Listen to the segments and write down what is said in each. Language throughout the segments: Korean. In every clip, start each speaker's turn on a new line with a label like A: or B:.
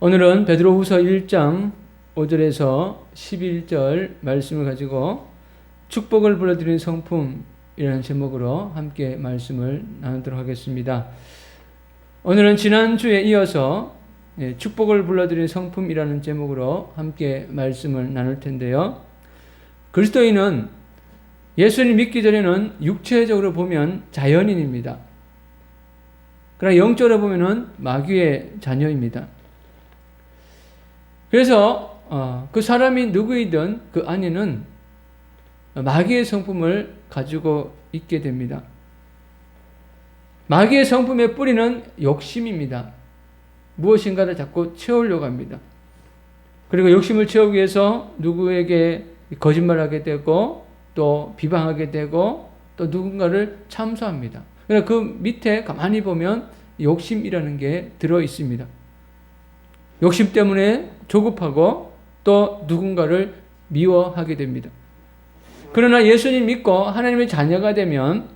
A: 오늘은 베드로후서 1장 5절에서 11절 말씀을 가지고 축복을 불러드리는 성품이라는 제목으로 함께 말씀을 나누도록 하겠습니다. 오늘은 지난주에 이어서 축복을 불러드리는 성품이라는 제목으로 함께 말씀을 나눌 텐데요. 그리스도인은 예수를 믿기 전에는 육체적으로 보면 자연인입니다. 그러나 영적으로 보면 마귀의 자녀입니다. 그래서 그 사람이 누구이든 그 안에는 마귀의 성품을 가지고 있게 됩니다. 마귀의 성품의 뿌리는 욕심입니다. 무엇인가를 자꾸 채우려고 합니다. 그리고 욕심을 채우기 위해서 누구에게 거짓말하게 되고 또 비방하게 되고 또 누군가를 참소합니다. 그러나 그 밑에 가만히 보면 욕심이라는 게 들어 있습니다. 욕심 때문에 조급하고 또 누군가를 미워하게 됩니다. 그러나 예수님 믿고 하나님의 자녀가 되면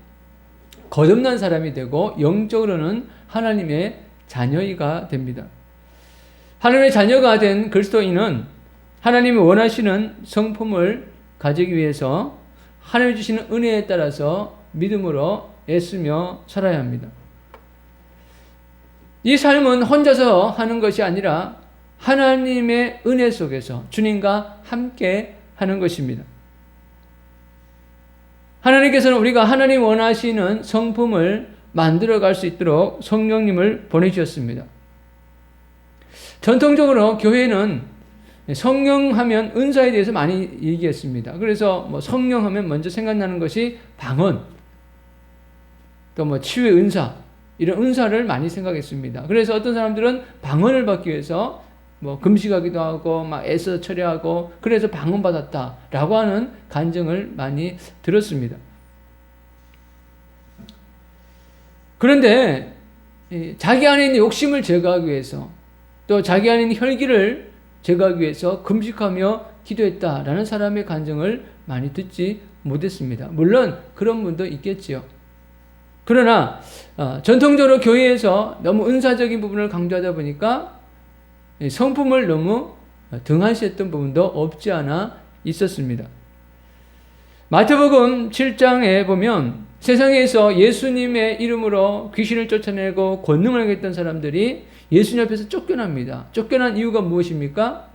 A: 거듭난 사람이 되고 영적으로는 하나님의 자녀이가 됩니다. 하나님의 자녀가 된 그리스도인은 하나님이 원하시는 성품을 가지기 위해서 하나님이 주시는 은혜에 따라서 믿음으로 애쓰며 살아야 합니다. 이 삶은 혼자서 하는 것이 아니라 하나님의 은혜 속에서 주님과 함께 하는 것입니다. 하나님께서는 우리가 하나님 원하시는 성품을 만들어갈 수 있도록 성령님을 보내주셨습니다. 전통적으로 교회는 성령하면 은사에 대해서 많이 얘기했습니다. 그래서 성령하면 먼저 생각나는 것이 방언, 또 치유의 은사, 이런 은사를 많이 생각했습니다. 그래서 어떤 사람들은 방언을 받기 위해서 금식하기도 하고 막 애써 처리하고 그래서 방언 받았다라고 하는 간증을 많이 들었습니다. 그런데 자기 안에 있는 욕심을 제거하기 위해서 또 자기 안에 있는 혈기를 제거하기 위해서 금식하며 기도했다라는 사람의 간증을 많이 듣지 못했습니다. 물론 그런 분도 있겠지요. 그러나 전통적으로 교회에서 너무 은사적인 부분을 강조하다 보니까 성품을 너무 등한시했던 부분도 없지 않아 있었습니다. 마태복음 7장에 보면 세상에서 예수님의 이름으로 귀신을 쫓아내고 권능을 하겠던 사람들이 예수님 앞에서 쫓겨납니다. 쫓겨난 이유가 무엇입니까?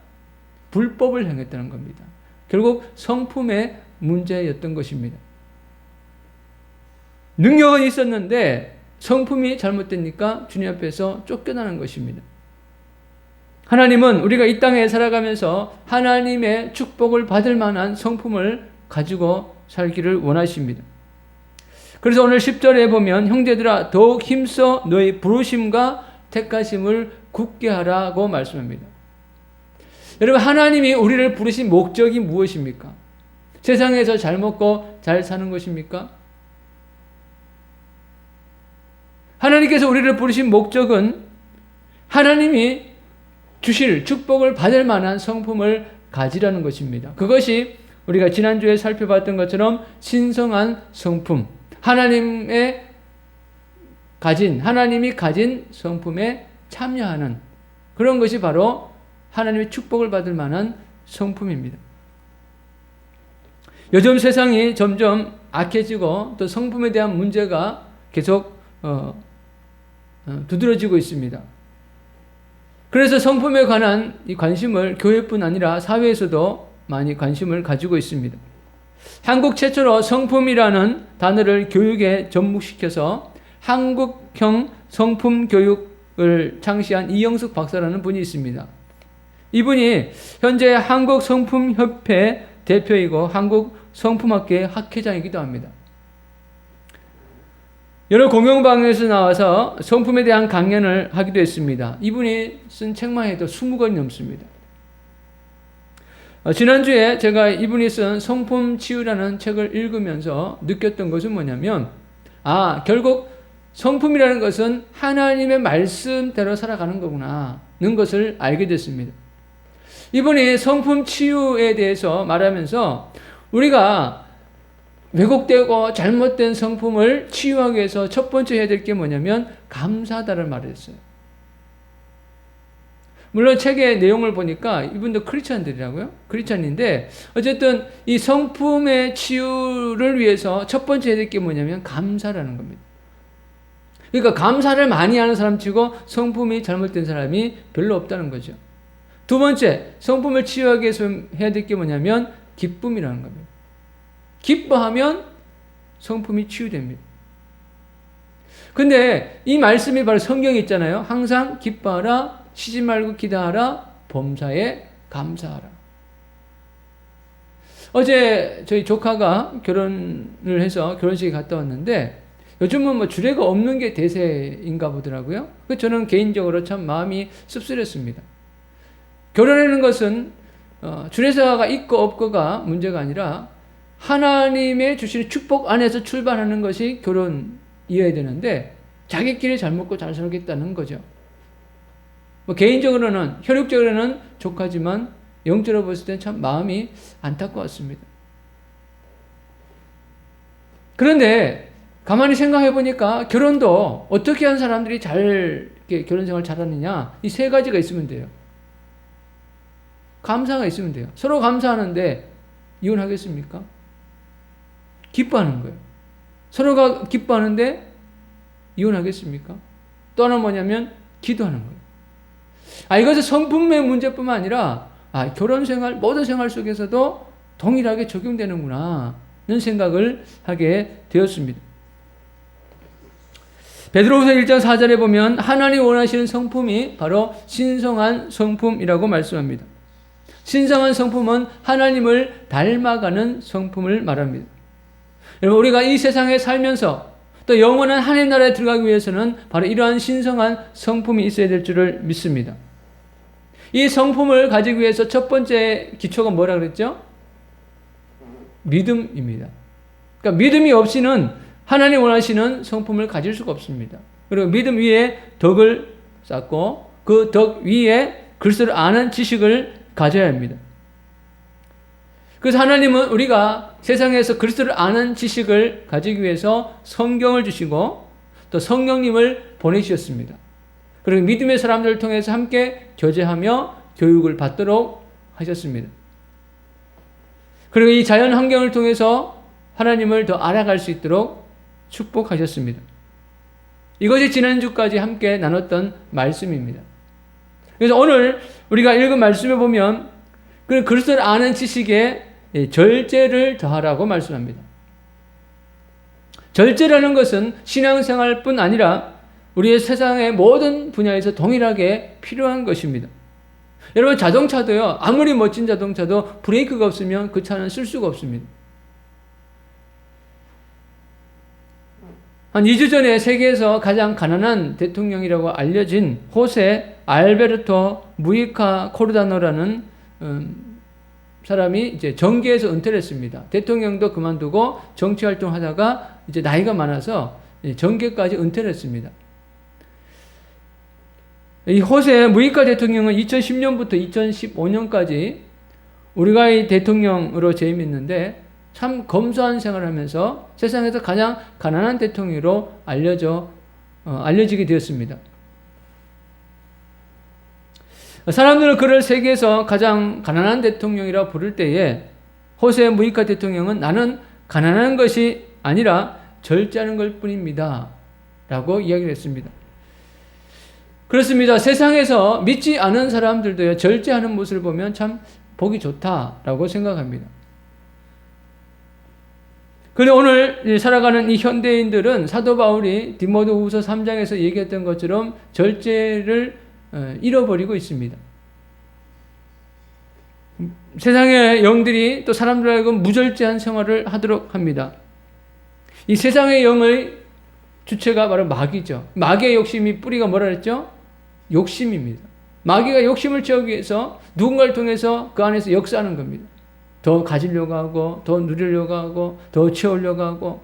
A: 불법을 행했다는 겁니다. 결국 성품의 문제였던 것입니다. 능력은 있었는데 성품이 잘못되니까 주님 앞에서 쫓겨나는 것입니다. 하나님은 우리가 이 땅에 살아가면서 하나님의 축복을 받을 만한 성품을 가지고 살기를 원하십니다. 그래서 오늘 10절에 보면 형제들아 더욱 힘써 너희 부르심과 택하심을 굳게 하라고 말씀합니다. 여러분, 하나님이 우리를 부르신 목적이 무엇입니까? 세상에서 잘 먹고 잘 사는 것입니까? 하나님께서 우리를 부르신 목적은 하나님이 주실 축복을 받을 만한 성품을 가지라는 것입니다. 그것이 우리가 지난주에 살펴봤던 것처럼 신성한 성품, 하나님이 가진 성품에 참여하는 그런 것이 바로 하나님의 축복을 받을 만한 성품입니다. 요즘 세상이 점점 악해지고 또 성품에 대한 문제가 계속 두드러지고 있습니다. 그래서 성품에 관한 이 관심을 교회뿐 아니라 사회에서도 많이 관심을 가지고 있습니다. 한국 최초로 성품이라는 단어를 교육에 접목시켜서 한국형 성품 교육을 창시한 이영숙 박사라는 분이 있습니다. 이분이 현재 한국 성품협회 대표이고 한국 성품학회 학회장이기도 합니다. 여러 공영방에서 나와서 성품에 대한 강연을 하기도 했습니다. 이분이 쓴 책만 해도 20권이 넘습니다. 지난주에 제가 이분이 쓴 성품 치유라는 책을 읽으면서 느꼈던 것은 뭐냐면 결국 성품이라는 것은 하나님의 말씀대로 살아가는 거구나는 것을 알게 됐습니다. 이분이 성품 치유에 대해서 말하면서 우리가 왜곡되고 잘못된 성품을 치유하기 위해서 첫 번째 해야 될 게 뭐냐면 감사하다를 말했어요. 물론 책의 내용을 보니까 이분도 크리스찬들이라고요. 크리스찬인데 어쨌든 이 성품의 치유를 위해서 첫 번째 해야 될 게 뭐냐면 감사라는 겁니다. 그러니까 감사를 많이 하는 사람 치고 성품이 잘못된 사람이 별로 없다는 거죠. 두 번째, 성품을 치유하기 위해서 해야 될 게 뭐냐면 기쁨이라는 겁니다. 기뻐하면 성품이 치유됩니다. 근데 이 말씀이 바로 성경에 있잖아요. 항상 기뻐하라, 쉬지 말고 기도하라, 범사에 감사하라. 어제 저희 조카가 결혼을 해서 결혼식에 갔다 왔는데 요즘은 뭐 주례가 없는 게 대세인가 보더라고요. 저는 개인적으로 참 마음이 씁쓸했습니다. 결혼하는 것은 주례사가 있고 없고가 문제가 아니라 하나님의 주시는 축복 안에서 출발하는 것이 결혼이어야 되는데 자기끼리 잘 먹고 잘 살겠다는 거죠. 뭐 개인적으로는 혈육적으로는 조카지만 영적으로 봤을 때 참 마음이 안타까웠습니다. 그런데 가만히 생각해 보니까 결혼도 어떻게 한 사람들이 잘 결혼 생활 잘하느냐 이 세 가지가 있으면 돼요. 감사가 있으면 돼요. 서로 감사하는데 이혼하겠습니까? 기뻐하는 거예요. 서로가 기뻐하는데 이혼하겠습니까? 또 하나 뭐냐면 기도하는 거예요. 이것은 성품의 문제뿐만 아니라 결혼 생활, 모든 생활 속에서도 동일하게 적용되는구나 는 생각을 하게 되었습니다. 베드로후서 1장 4절에 보면 하나님 원하시는 성품이 바로 신성한 성품이라고 말씀합니다. 신성한 성품은 하나님을 닮아가는 성품을 말합니다. 여러분, 우리가 이 세상에 살면서 또 영원한 하나님 나라에 들어가기 위해서는 바로 이러한 신성한 성품이 있어야 될 줄을 믿습니다. 이 성품을 가지기 위해서 첫 번째 기초가 뭐라 그랬죠? 믿음입니다. 그러니까 믿음이 없이는 하나님 원하시는 성품을 가질 수가 없습니다. 그리고 믿음 위에 덕을 쌓고 그 덕 위에 그리스도를 아는 지식을 가져야 합니다. 그래서 하나님은 우리가 세상에서 그리스도를 아는 지식을 가지기 위해서 성경을 주시고 또 성령님을 보내주셨습니다. 그리고 믿음의 사람들을 통해서 함께 교제하며 교육을 받도록 하셨습니다. 그리고 이 자연 환경을 통해서 하나님을 더 알아갈 수 있도록 축복하셨습니다. 이것이 지난주까지 함께 나눴던 말씀입니다. 그래서 오늘 우리가 읽은 말씀에 보면 그 그리스도를 아는 지식에 절제를 더하라고 말씀합니다. 절제라는 것은 신앙생활뿐 아니라 우리의 세상의 모든 분야에서 동일하게 필요한 것입니다. 여러분, 자동차도요, 아무리 멋진 자동차도 브레이크가 없으면 그 차는 쓸 수가 없습니다. 한 2주 전에 세계에서 가장 가난한 대통령이라고 알려진 호세 알베르토 무이카 코르다노라는 사람이 이제 정계에서 은퇴를 했습니다. 대통령도 그만두고 정치 활동하다가 이제 나이가 많아서 정계까지 은퇴를 했습니다. 이 호세 무이카 대통령은 2010년부터 2015년까지 우리가의 대통령으로 재임했는데 참 검소한 생활을 하면서 세상에서 가장 가난한 대통령으로 알려지게 되었습니다. 사람들은 그를 세계에서 가장 가난한 대통령이라고 부를 때에 호세 무이카 대통령은 나는 가난한 것이 아니라 절제하는 것 뿐입니다 라고 이야기를 했습니다. 그렇습니다. 세상에서 믿지 않은 사람들도요, 절제하는 모습을 보면 참 보기 좋다라고 생각합니다. 그런데 오늘 살아가는 이 현대인들은 사도 바울이 디모데후서 3장에서 얘기했던 것처럼 절제를 잃어버리고 있습니다. 세상의 영들이 또 사람들 하여금 무절제한 생활을 하도록 합니다. 이 세상의 영의 주체가 바로 마귀죠. 마귀의 욕심이 뿌리가 뭐라 그랬죠? 욕심입니다. 마귀가 욕심을 채우기 위해서 누군가를 통해서 그 안에서 역사하는 겁니다. 더 가지려고 하고, 더 누리려고 하고, 더 채우려고 하고.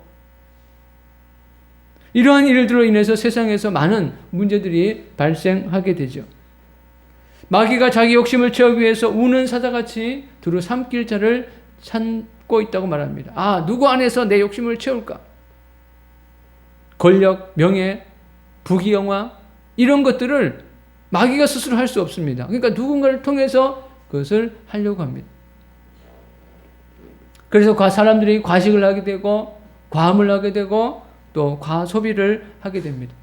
A: 이러한 일들로 인해서 세상에서 많은 문제들이 발생하게 되죠. 마귀가 자기 욕심을 채우기 위해서 우는 사자같이 두루 삼킬 자를 찾고 있다고 말합니다. 누구 안에서 내 욕심을 채울까? 권력, 명예, 부귀영화 이런 것들을 마귀가 스스로 할 수 없습니다. 그러니까 누군가를 통해서 그것을 하려고 합니다. 그래서 사람들이 과식을 하게 되고 과음을 하게 되고 또 과소비를 하게 됩니다.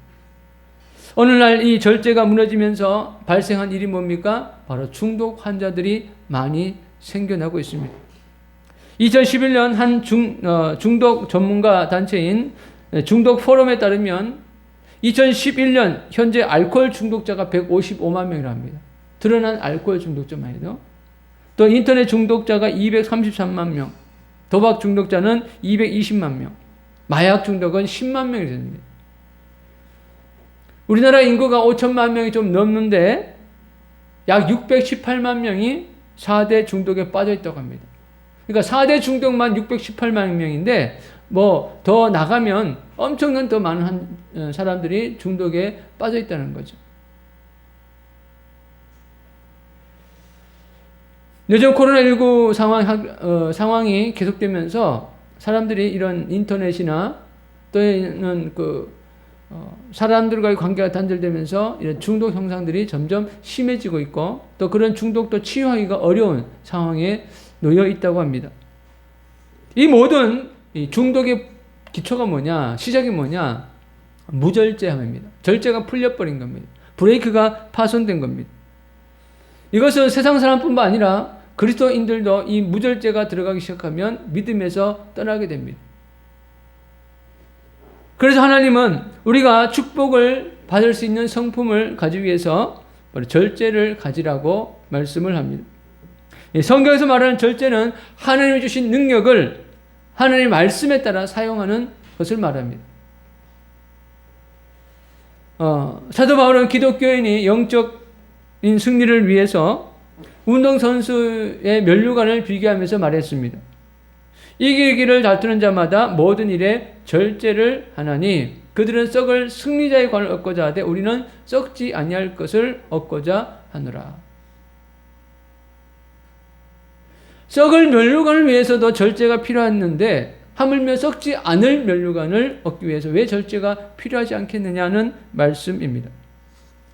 A: 어느 날 이 절제가 무너지면서 발생한 일이 뭡니까? 바로 중독 환자들이 많이 생겨나고 있습니다. 2011년 한 중독 전문가 단체인 중독 포럼에 따르면 2011년 현재 알코올 중독자가 155만 명이라 합니다. 드러난 알코올 중독자만 해도. 또 인터넷 중독자가 233만 명, 도박 중독자는 220만 명, 마약 중독은 10만 명이 됩니다. 우리나라 인구가 5천만 명이 좀 넘는데 약 618만 명이 4대 중독에 빠져 있다고 합니다. 그러니까 4대 중독만 618만 명인데 뭐 더 나가면 엄청난 더 많은 사람들이 중독에 빠져 있다는 거죠. 요즘 코로나19 상황이 계속되면서 사람들이 이런 인터넷이나 또는 사람들과의 관계가 단절되면서 이런 중독 형상들이 점점 심해지고 있고 또 그런 중독도 치유하기가 어려운 상황에 놓여 있다고 합니다. 이 모든 중독의 기초가 뭐냐, 시작이 뭐냐, 무절제함입니다. 절제가 풀려버린 겁니다. 브레이크가 파손된 겁니다. 이것은 세상 사람뿐만 아니라 그리스도인들도 이 무절제가 들어가기 시작하면 믿음에서 떠나게 됩니다. 그래서 하나님은 우리가 축복을 받을 수 있는 성품을 가지기 위해서 절제를 가지라고 말씀을 합니다. 성경에서 말하는 절제는 하나님이 주신 능력을 하나님의 말씀에 따라 사용하는 것을 말합니다. 사도 바울은 기독교인이 영적인 승리를 위해서 운동선수의 면류관을 비교하면서 말했습니다. 이기기를 다투는 자마다 모든 일에 절제를 하나니 그들은 썩을 승리자의 관을 얻고자 하되 우리는 썩지 아니할 것을 얻고자 하노라. 썩을 면류관을 위해서도 절제가 필요했는데 하물며 썩지 않을 면류관을 얻기 위해서 왜 절제가 필요하지 않겠느냐는 말씀입니다.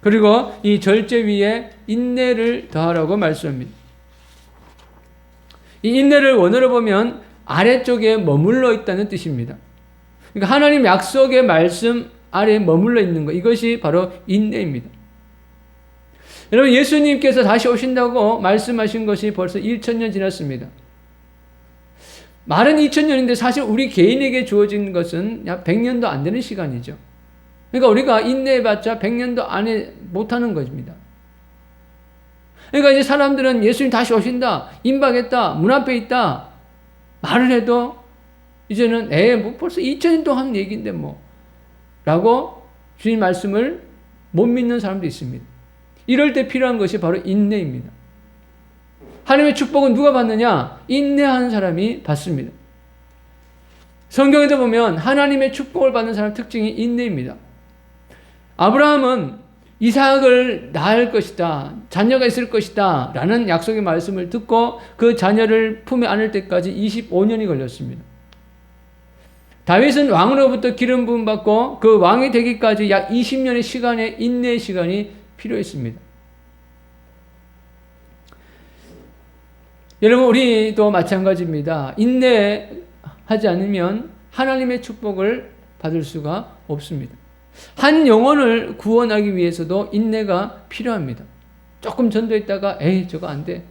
A: 그리고 이 절제 위에 인내를 더하라고 말씀합니다. 이 인내를 원어로 보면 아래쪽에 머물러 있다는 뜻입니다. 그러니까 하나님 약속의 말씀 아래에 머물러 있는 것, 이것이 바로 인내입니다. 여러분, 예수님께서 다시 오신다고 말씀하신 것이 벌써 2000년 지났습니다. 말은 2000년인데 사실 우리 개인에게 주어진 것은 약 100년도 안 되는 시간이죠. 그러니까 우리가 인내해봤자 100년도 안에 못하는 것입니다. 그러니까 이제 사람들은 예수님 다시 오신다, 임박했다, 문 앞에 있다 말을 해도 이제는 뭐 벌써 2000년 동안 한 얘기인데 뭐 라고 주님 말씀을 못 믿는 사람도 있습니다. 이럴 때 필요한 것이 바로 인내입니다. 하나님의 축복은 누가 받느냐? 인내하는 사람이 받습니다. 성경에도 보면 하나님의 축복을 받는 사람 특징이 인내입니다. 아브라함은 이삭을 낳을 것이다, 자녀가 있을 것이다 라는 약속의 말씀을 듣고 그 자녀를 품에 안을 때까지 25년이 걸렸습니다. 다윗은 왕으로부터 기름 부음 받고 그 왕이 되기까지 약 20년의 시간의 인내의 시간이 필요했습니다. 여러분, 우리도 마찬가지입니다. 인내하지 않으면 하나님의 축복을 받을 수가 없습니다. 한 영혼을 구원하기 위해서도 인내가 필요합니다. 조금 전도했다가 에이 저거 안 돼,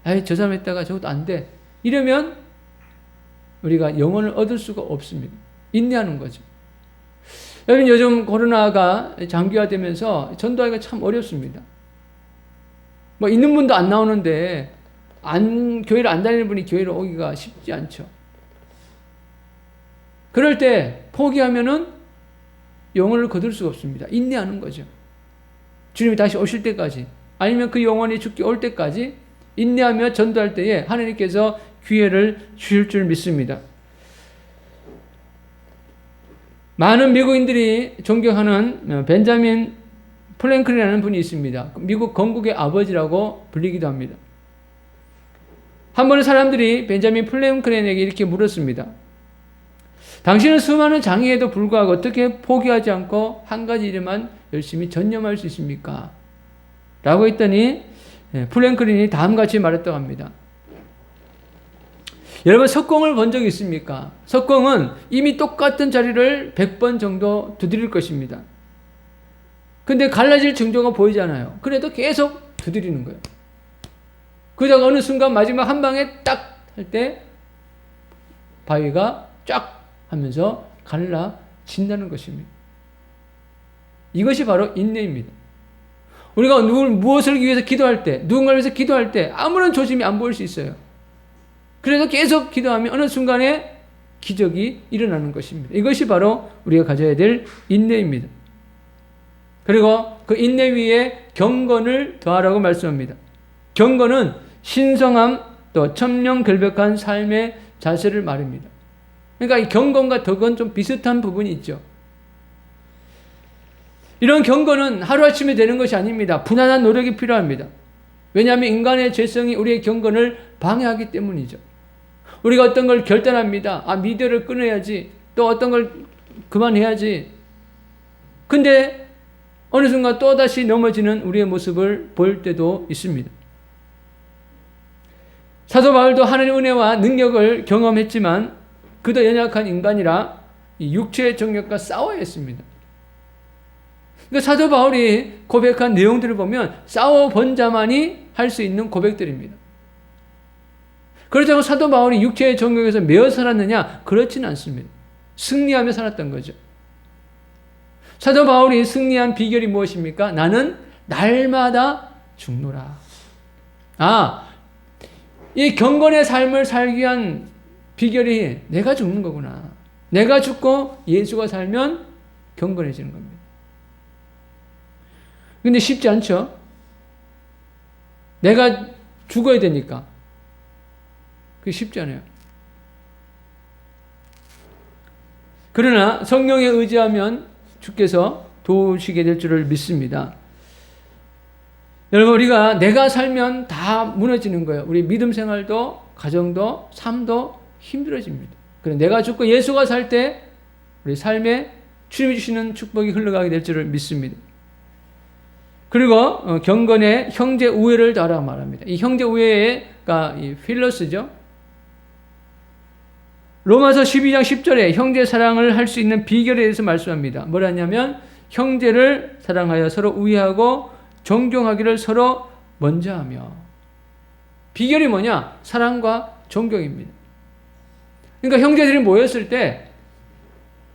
A: 에이 저 사람 했다가 저것도 안 돼, 이러면 우리가 영혼을 얻을 수가 없습니다. 인내하는 거죠. 여러분, 요즘 코로나가 장기화되면서 전도하기가 참 어렵습니다. 뭐 있는 분도 안 나오는데 교회를 안 다니는 분이 교회를 오기가 쉽지 않죠. 그럴 때 포기하면은 영혼을 거둘 수가 없습니다. 인내하는 거죠. 주님이 다시 오실 때까지, 아니면 그 영혼이 죽기 올 때까지 인내하며 전도할 때에 하나님께서 기회를 주실 줄 믿습니다. 많은 미국인들이 존경하는 벤자민 플랭클린이라는 분이 있습니다. 미국 건국의 아버지라고 불리기도 합니다. 한 번은 사람들이 벤자민 플랭클린에게 이렇게 물었습니다. 당신은 수많은 장애에도 불구하고 어떻게 포기하지 않고 한 가지 일에만 열심히 전념할 수 있습니까? 라고 했더니 프랭클린이 다음같이 말했다고 합니다. 여러분 석공을 본 적이 있습니까? 석공은 이미 똑같은 자리를 100번 정도 두드릴 것입니다. 근데 갈라질 징조가 보이지 않아요. 그래도 계속 두드리는 거예요. 그러다가 어느 순간 마지막 한 방에 딱 할 때 바위가 쫙 하면서 갈라진다는 것입니다. 이것이 바로 인내입니다. 우리가 무엇을 위해서 기도할 때, 누군가를 위해서 기도할 때 아무런 조짐이 안 보일 수 있어요. 그래서 계속 기도하면 어느 순간에 기적이 일어나는 것입니다. 이것이 바로 우리가 가져야 될 인내입니다. 그리고 그 인내 위에 경건을 더하라고 말씀합니다. 경건은 신성함 또 천명결백한 삶의 자세를 말합니다. 그러니까 이 경건과 덕은 좀 비슷한 부분이 있죠. 이런 경건은 하루아침에 되는 것이 아닙니다. 분한한 노력이 필요합니다. 왜냐하면 인간의 죄성이 우리의 경건을 방해하기 때문이죠. 우리가 어떤 걸 결단합니다. 미디어를 끊어야지. 또 어떤 걸 그만해야지. 근데 어느 순간 또다시 넘어지는 우리의 모습을 볼 때도 있습니다. 사도 바울도 하나님의 은혜와 능력을 경험했지만 그도 연약한 인간이라 육체의 정욕과 싸워야 했습니다. 그러니까 사도 바울이 고백한 내용들을 보면 싸워본 자만이 할 수 있는 고백들입니다. 그렇다고 사도 바울이 육체의 정욕에서 매어 살았느냐? 그렇지는 않습니다. 승리하며 살았던 거죠. 사도 바울이 승리한 비결이 무엇입니까? 나는 날마다 죽노라. 이 경건의 삶을 살기 위한 비결이 내가 죽는 거구나. 내가 죽고 예수가 살면 경건해지는 겁니다. 근데 쉽지 않죠? 내가 죽어야 되니까. 그게 쉽지 않아요. 그러나 성령에 의지하면 주께서 도우시게 될 줄을 믿습니다. 여러분, 우리가 내가 살면 다 무너지는 거예요. 우리 믿음 생활도, 가정도, 삶도 힘들어집니다. 그래, 내가 죽고 예수가 살 때 우리 삶에 주님이 주시는 축복이 흘러가게 될 줄을 믿습니다. 그리고 경건의 형제 우애를 더하라고 말합니다. 이 형제 우애가 이 필러스죠. 로마서 12장 10절에 형제 사랑을 할 수 있는 비결에 대해서 말씀합니다. 뭐라냐면 형제를 사랑하여 서로 우애하고 존경하기를 서로 먼저 하며. 비결이 뭐냐? 사랑과 존경입니다. 그러니까 형제들이 모였을 때,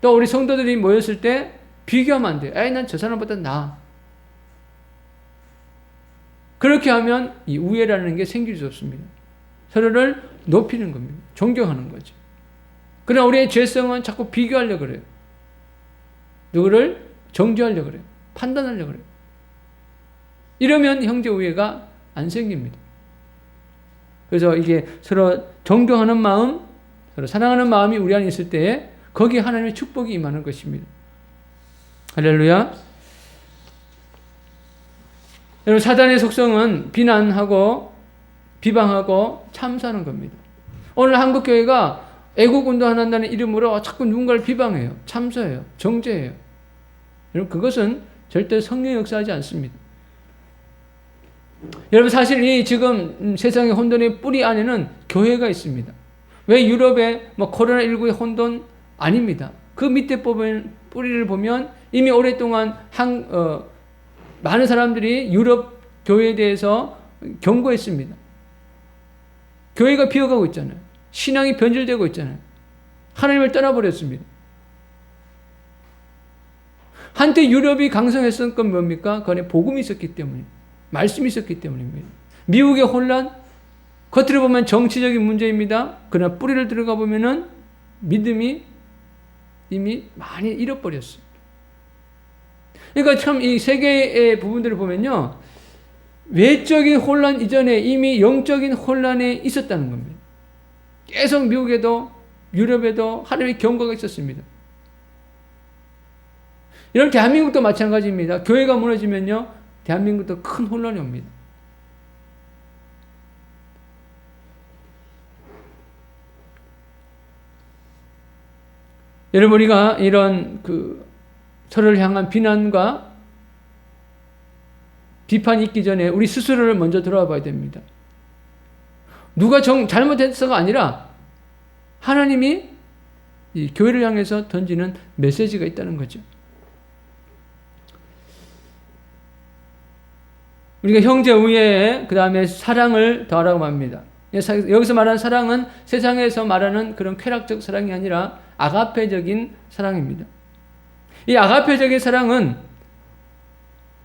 A: 또 우리 성도들이 모였을 때 비교하면 안 돼요. 난 저 사람보다 나아. 그렇게 하면 이 우애라는 게 생길 수 없습니다. 서로를 높이는 겁니다. 존경하는 거죠. 그러나 우리의 죄성은 자꾸 비교하려고 그래요. 누구를 정죄하려고 그래요. 판단하려고 그래요. 이러면 형제 우애가 안 생깁니다. 그래서 이게 서로 존경하는 마음, 서로 사랑하는 마음이 우리 안에 있을 때 거기에 하나님의 축복이 임하는 것입니다. 할렐루야. 여러분, 사단의 속성은 비난하고 비방하고 참사하는 겁니다. 오늘 한국교회가 애국운동한다는 이름으로 자꾸 누군가를 비방해요. 참사해요. 정죄해요. 여러분, 그것은 절대 성령의 역사하지 않습니다. 여러분, 사실 이 지금 세상의 혼돈의 뿌리 안에는 교회가 있습니다. 왜 유럽의 코로나19의 혼돈 아닙니다. 그 밑에 보면, 뿌리를 보면 이미 오랫동안 많은 사람들이 유럽 교회에 대해서 경고했습니다. 교회가 비어가고 있잖아요. 신앙이 변질되고 있잖아요. 하나님을 떠나버렸습니다. 한때 유럽이 강성했던 건 뭡니까? 그 안에 복음이 있었기 때문에, 말씀이 있었기 때문입니다. 미국의 혼란, 겉으로 보면 정치적인 문제입니다. 그러나 뿌리를 들어가 보면은 믿음이 이미 많이 잃어버렸어요. 그러니까 참 이 세계의 부분들을 보면요, 외적인 혼란 이전에 이미 영적인 혼란에 있었다는 겁니다. 계속 미국에도 유럽에도 하나님의 경고가 있었습니다. 이런 대한민국도 마찬가지입니다. 교회가 무너지면요, 대한민국도 큰 혼란이 옵니다. 여러분, 우리가 이런 서로를 향한 비난과 비판이 있기 전에 우리 스스로를 먼저 돌아와 봐야 됩니다. 누가 잘못했어가 아니라 하나님이 이 교회를 향해서 던지는 메시지가 있다는 거죠. 우리가 형제 우애에 그 다음에 사랑을 더하라고 합니다. 여기서 말하는 사랑은 세상에서 말하는 그런 쾌락적 사랑이 아니라 아가페적인 사랑입니다. 이 아가페적인 사랑은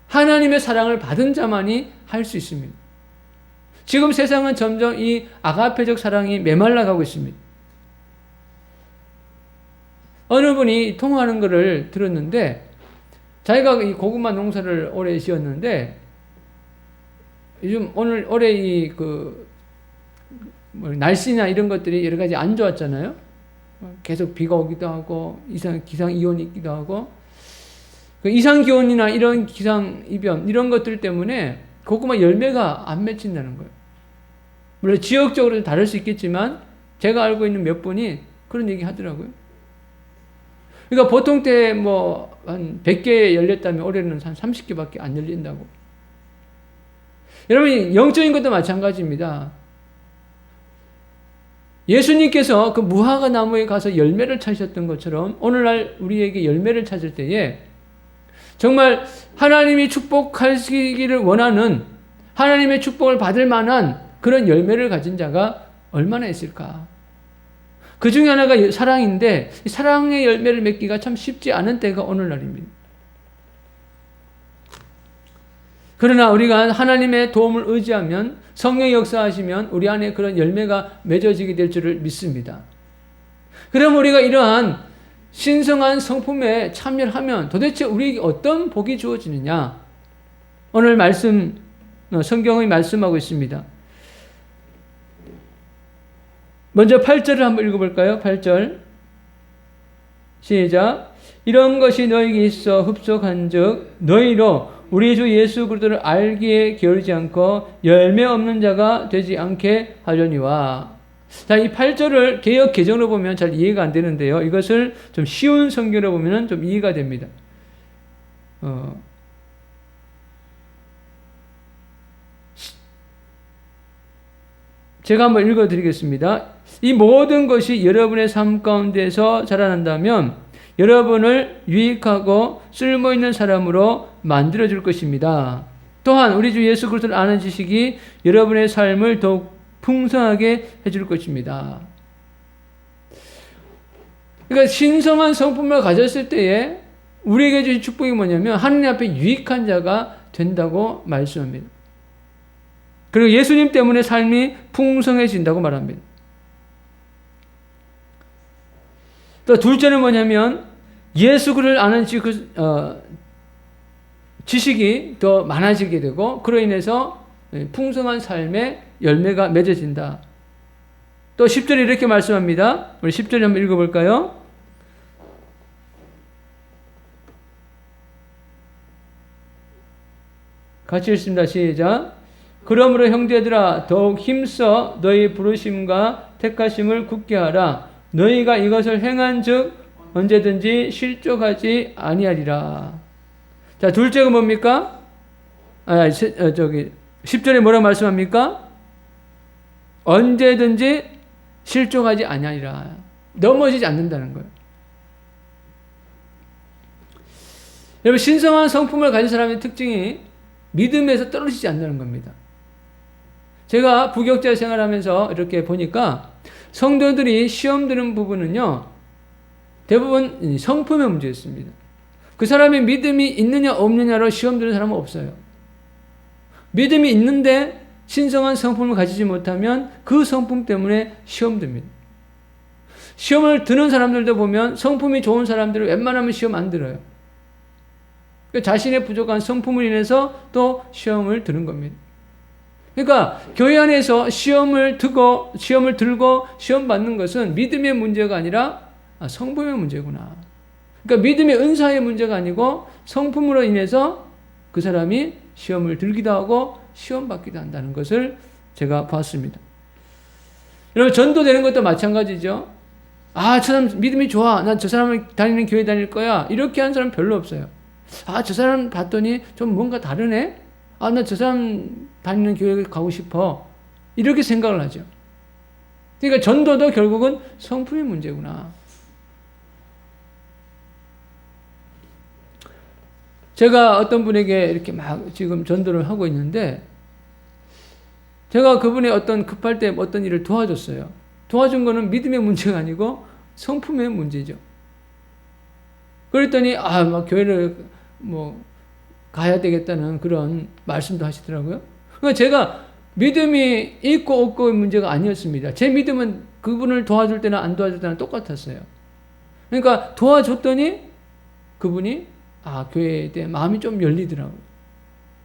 A: 하나님의 사랑을 받은 자만이 할 수 있습니다. 지금 세상은 점점 이 아가페적 사랑이 메말라가고 있습니다. 어느 분이 통화하는 것을 들었는데 자기가 이 고구마 농사를 오래 지었는데 요즘 올해 이 날씨나 이런 것들이 여러 가지 안 좋았잖아요. 계속 비가 오기도 하고 기상 이온이 있기도 하고 그 이상 기온이나 이런 기상 이변 이런 것들 때문에 고구마 열매가 안 맺힌다는 거예요. 물론 지역적으로 다를 수 있겠지만 제가 알고 있는 몇 분이 그런 얘기 하더라고요. 그러니까 보통 때 뭐 한 100개 열렸다면 올해는 한 30개밖에 안 열린다고. 여러분 영적인 것도 마찬가지입니다. 예수님께서 그 무화과 나무에 가서 열매를 찾으셨던 것처럼 오늘날 우리에게 열매를 찾을 때에 정말 하나님이 축복하시기를 원하는 하나님의 축복을 받을 만한 그런 열매를 가진 자가 얼마나 있을까? 그 중에 하나가 사랑인데 사랑의 열매를 맺기가 참 쉽지 않은 때가 오늘날입니다. 그러나 우리가 하나님의 도움을 의지하면 성령이 역사하시면 우리 안에 그런 열매가 맺어지게 될 줄을 믿습니다. 그럼 우리가 이러한 신성한 성품에 참여하면 도대체 우리에게 어떤 복이 주어지느냐? 오늘 말씀 성경이 말씀하고 있습니다. 먼저 8절을 한번 읽어볼까요? 8절 시작. 이런 것이 너에게 있어 흡족한즉 너희로 우리 주 예수 그리스도를 알기에 게으르지 않고 열매 없는 자가 되지 않게 하려니와. 자, 이 8절을 개역 개정으로 보면 잘 이해가 안 되는데요. 이것을 좀 쉬운 성경으로 보면 좀 이해가 됩니다. 제가 한번 읽어드리겠습니다. 이 모든 것이 여러분의 삶 가운데서 자라난다면 여러분을 유익하고 쓸모있는 사람으로 만들어줄 것입니다. 또한 우리 주 예수 그리스도를 아는 지식이 여러분의 삶을 더욱 풍성하게 해줄 것입니다. 그러니까 신성한 성품을 가졌을 때에 우리에게 주신 축복이 뭐냐면 하나님 앞에 유익한 자가 된다고 말씀합니다. 그리고 예수님 때문에 삶이 풍성해진다고 말합니다. 또 둘째는 뭐냐면 예수 그리스도를 아는 지식이 더 많아지게 되고 그로 인해서 풍성한 삶의 열매가 맺어진다. 또 10절에 이렇게 말씀합니다. 우리 10절 한번 읽어볼까요? 같이 읽습니다. 시작. 그러므로 형제들아 더욱 힘써 너희 부르심과 택하심을 굳게 하라. 너희가 이것을 행한즉 언제든지 실족하지 아니하리라. 자, 둘째가 뭡니까? 10절에 뭐라고 말씀합니까? 언제든지 실족하지 아니하리라. 넘어지지 않는다는 거예요. 여러분, 신성한 성품을 가진 사람의 특징이 믿음에서 떨어지지 않는다는 겁니다. 제가 부격자 생활하면서 이렇게 보니까 성도들이 시험 드는 부분은요, 대부분 성품의 문제였습니다. 그 사람의 믿음이 있느냐 없느냐로 시험 드는 사람은 없어요. 믿음이 있는데 신성한 성품을 가지지 못하면 그 성품 때문에 시험 듭니다. 시험을 드는 사람들도 보면 성품이 좋은 사람들은 웬만하면 시험 안 들어요. 자신의 부족한 성품을 인해서 또 시험을 드는 겁니다. 그러니까 교회 안에서 시험을 들고 시험 받는 것은 믿음의 문제가 아니라 성품의 문제구나. 그러니까 믿음의 은사의 문제가 아니고 성품으로 인해서 그 사람이 시험을 들기도 하고 시험 받기도 한다는 것을 제가 봤습니다. 여러분, 전도되는 것도 마찬가지죠. 저 사람 믿음이 좋아. 난 저 사람을 다니는 교회 다닐 거야. 이렇게 한 사람 별로 없어요. 저 사람 봤더니 좀 뭔가 다르네. 아, 나 저 사람 다니는 교회 가고 싶어. 이렇게 생각을 하죠. 그러니까 전도도 결국은 성품의 문제구나. 제가 어떤 분에게 이렇게 막 지금 전도를 하고 있는데, 제가 그분의 어떤 급할 때 어떤 일을 도와줬어요. 도와준 거는 믿음의 문제가 아니고 성품의 문제죠. 그랬더니, 막 교회를 가야 되겠다는 그런 말씀도 하시더라고요. 그러니까 제가 믿음이 있고 없고의 문제가 아니었습니다. 제 믿음은 그분을 도와줄 때나 안 도와줄 때나 똑같았어요. 그러니까 도와줬더니 그분이 교회에 대해 마음이 좀 열리더라고요.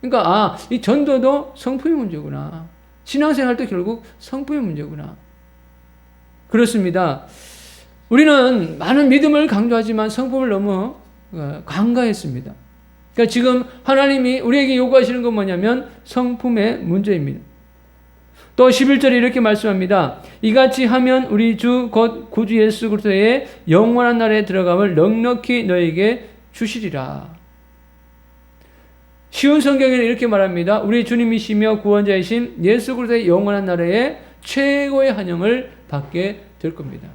A: 그러니까 이 전도도 성품의 문제구나. 신앙생활도 결국 성품의 문제구나. 그렇습니다. 우리는 많은 믿음을 강조하지만 성품을 너무 간과했습니다. 그러니까 지금 하나님이 우리에게 요구하시는 건 뭐냐면 성품의 문제입니다. 또 11절에 이렇게 말씀합니다. 이같이 하면 우리 주 곧 구주 예수 그리스도의 영원한 나라에 들어감을 넉넉히 너에게 주시리라. 쉬운 성경에는 이렇게 말합니다. 우리 주님이시며 구원자이신 예수 그리스도의 영원한 나라에 최고의 환영을 받게 될 겁니다.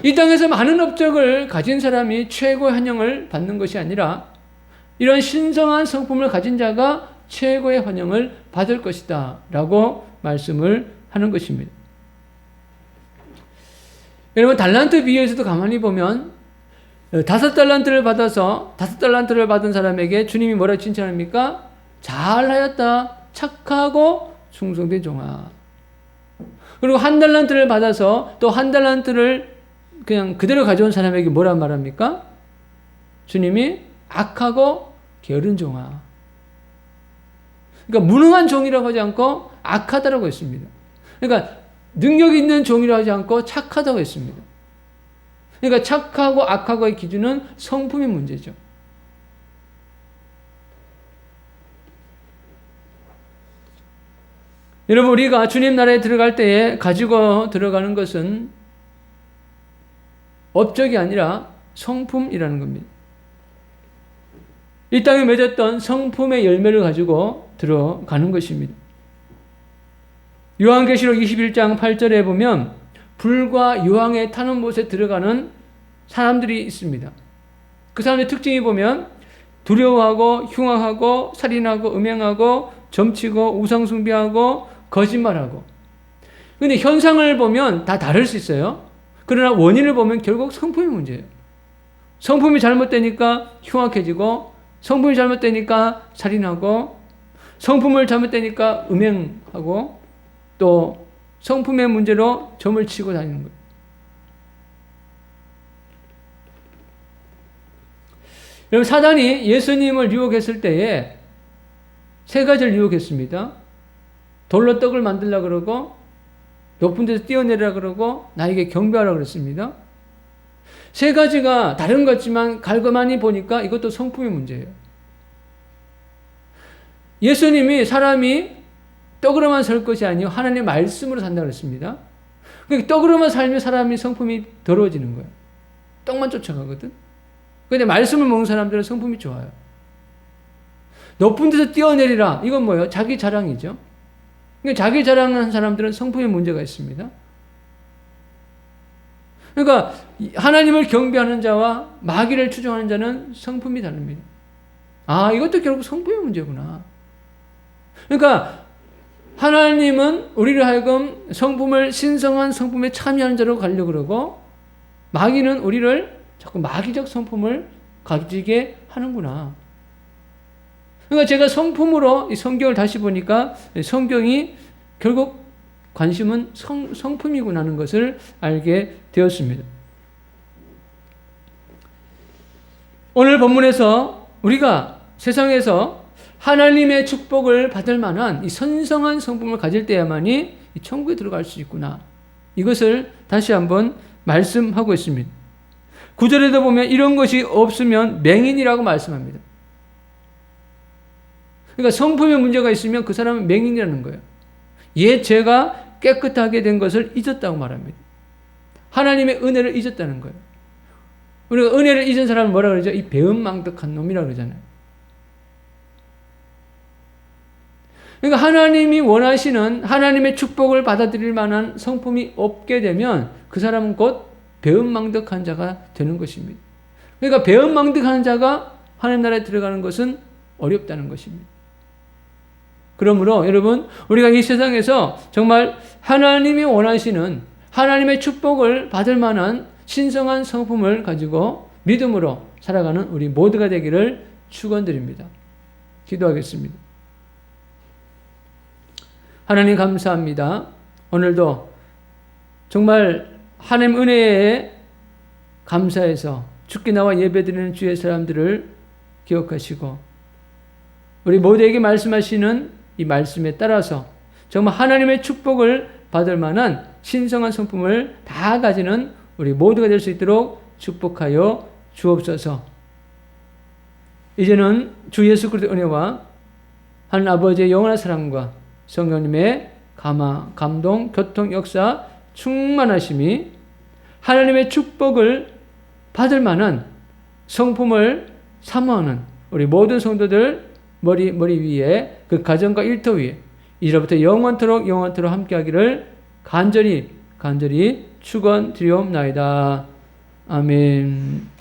A: 이 땅에서 많은 업적을 가진 사람이 최고의 환영을 받는 것이 아니라 이런 신성한 성품을 가진 자가 최고의 환영을 받을 것이다 라고 말씀을 하는 것입니다. 여러분, 달란트 비유에서도 가만히 보면 5달란트를 받아서 5달란트를 받은 사람에게 주님이 뭐라고 칭찬합니까? 잘하였다, 착하고 충성된 종아. 그리고 1달란트를 받아서 또 1달란트를 그냥 그대로 가져온 사람에게 뭐라 말합니까? 주님이 악하고 게으른 종아. 그러니까 무능한 종이라고 하지 않고 악하다라고 했습니다. 그러니까 능력 있는 종이라고 하지 않고 착하다고 했습니다. 그러니까 착하고 악하고의 기준은 성품의 문제죠. 여러분, 우리가 주님 나라에 들어갈 때에 가지고 들어가는 것은 업적이 아니라 성품이라는 겁니다. 이 땅에 맺었던 성품의 열매를 가지고 들어가는 것입니다. 요한계시록 21장 8절에 보면 불과 유황에 타는 곳에 들어가는 사람들이 있습니다. 그 사람들의 특징이 보면 두려워하고 흉악하고 살인하고 음행하고 점치고 우상숭배하고 거짓말하고. 근데 현상을 보면 다 다를 수 있어요. 그러나 원인을 보면 결국 성품의 문제예요. 성품이 잘못되니까 흉악해지고, 성품이 잘못되니까 살인하고, 성품을 잘못되니까 음행하고, 또 성품의 문제로 점을 치고 다니는 거예요. 여러분, 사단이 예수님을 유혹했을 때에 3가지를 유혹했습니다. 돌로 떡을 만들려고 그러고, 높은 데서 뛰어내리라 그러고, 나에게 경배하라 그랬습니다. 3가지가 다른 것 같지만 갉아많이 보니까 이것도 성품의 문제예요. 예수님이 사람이 떡으로만 살 것이 아니요 하나님의 말씀으로 산다고 했습니다. 그러니까 떡으로만 살면 사람이 성품이 더러워지는 거예요. 떡만 쫓아가거든. 그런데 말씀을 먹는 사람들은 성품이 좋아요. 높은 데서 뛰어내리라. 이건 뭐예요? 자기 자랑이죠. 그러니까 자기 자랑하는 사람들은 성품에 문제가 있습니다. 그러니까 하나님을 경배하는 자와 마귀를 추종하는 자는 성품이 다릅니다. 이것도 결국 성품의 문제구나. 그러니까 하나님은 우리를 하여금 성품을 신성한 성품에 참여하는 자로 가려고 그러고, 마귀는 우리를 자꾸 마귀적 성품을 가지게 하는구나. 그러니까 제가 성품으로 이 성경을 다시 보니까 성경이 결국 관심은 성품이구나 하는 것을 알게 되었습니다. 오늘 본문에서 우리가 세상에서 하나님의 축복을 받을 만한 이 선성한 성품을 가질 때야만이 이 천국에 들어갈 수 있구나. 이것을 다시 한번 말씀하고 있습니다. 9절에도 보면 이런 것이 없으면 맹인이라고 말씀합니다. 그러니까 성품에 문제가 있으면 그 사람은 맹인이라는 거예요. 옛 죄가 깨끗하게 된 것을 잊었다고 말합니다. 하나님의 은혜를 잊었다는 거예요. 우리가 은혜를 잊은 사람을 뭐라 그러죠? 이 배은망덕한 놈이라고 그러잖아요. 그러니까 하나님이 원하시는 하나님의 축복을 받아들일 만한 성품이 없게 되면 그 사람은 곧 배은망덕한 자가 되는 것입니다. 그러니까 배은망덕한 자가 하나님 나라에 들어가는 것은 어렵다는 것입니다. 그러므로 여러분, 우리가 이 세상에서 정말 하나님이 원하시는 하나님의 축복을 받을 만한 신성한 성품을 가지고 믿음으로 살아가는 우리 모두가 되기를 축원드립니다. 기도하겠습니다. 하나님 감사합니다. 오늘도 정말 하나님 은혜에 감사해서 주께 나와 예배드리는 주의 사람들을 기억하시고 우리 모두에게 말씀하시는 이 말씀에 따라서 정말 하나님의 축복을 받을 만한 신성한 성품을 다 가지는 우리 모두가 될 수 있도록 축복하여 주옵소서. 이제는 주 예수 그리스도의 은혜와 하나님 아버지의 영원한 사랑과 성령님의 감동, 교통, 역사, 충만하심이 하나님의 축복을 받을 만한 성품을 사모하는 우리 모든 성도들 머리 위에 그 가정과 일터 위에 이제부터 영원토록 함께하기를 간절히 축원드리옵나이다. 아멘.